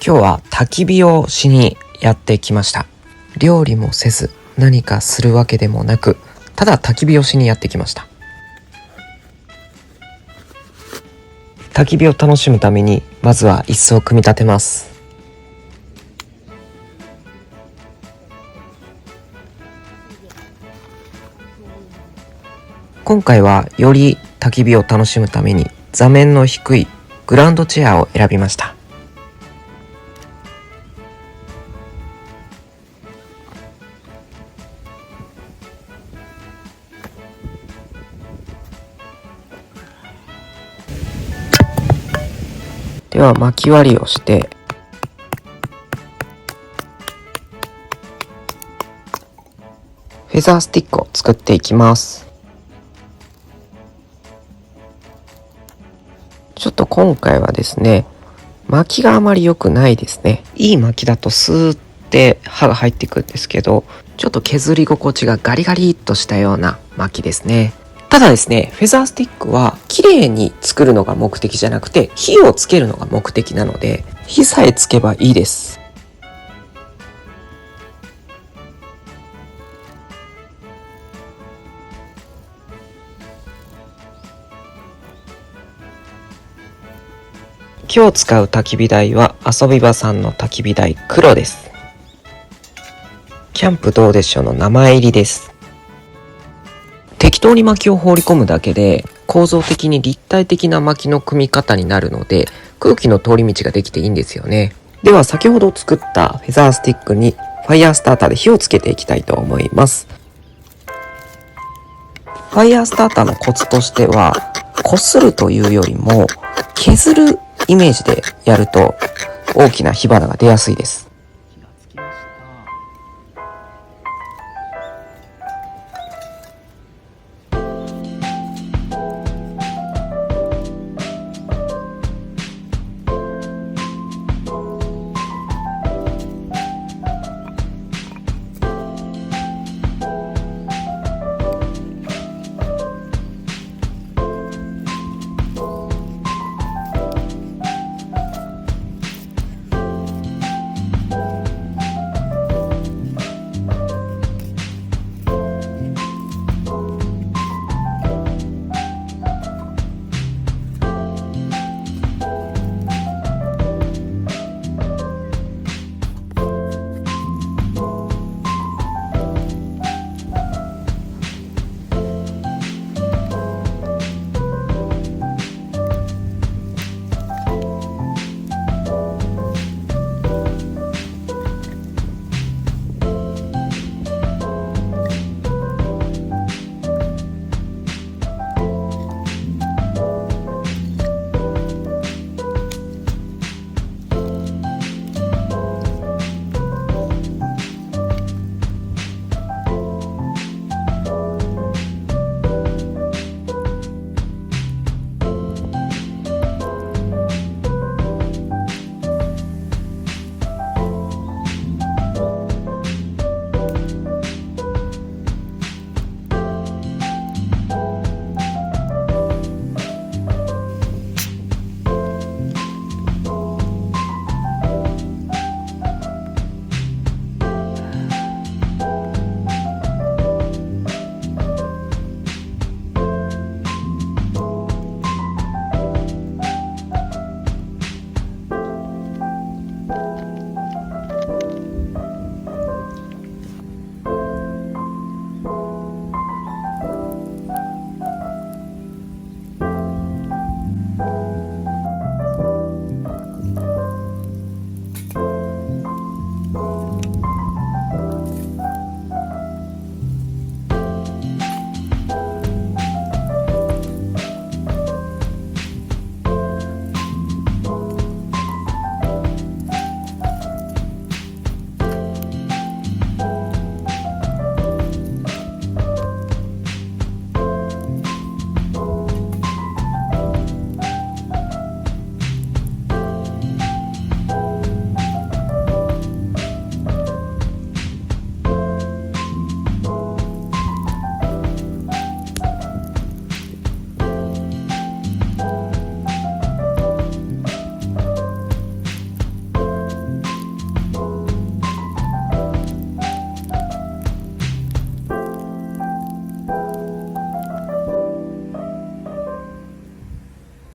今日は焚き火をしにやってきました。料理もせず何かするわけでもなく、ただ焚き火をしにやってきました。焚き火を楽しむためにまずは椅子を組み立てます。今回はより焚き火を楽しむために座面の低いグランドチェアを選びました。では巻き割りをしてフェザースティックを作っていきます。ちょっと今回はですね、巻きがあまり良くないですね。いい巻きだとスーって刃が入っていくんですけど、ちょっと削り心地がガリガリっとしたような巻きですね。ただですね、フェザースティックは綺麗に作るのが目的じゃなくて火をつけるのが目的なので、火さえつけばいいです。今日使う焚き火台はAsobibaさんの焚き火台黒です。キャンプどうでしょうの名前入りです。適当に薪を放り込むだけで構造的に立体的な薪の組み方になるので、空気の通り道ができていいんですよね。では先ほど作ったフェザースティックにファイヤースターターで火をつけていきたいと思います。ファイヤースターターのコツとしては、擦るというよりも削るイメージでやると大きな火花が出やすいです。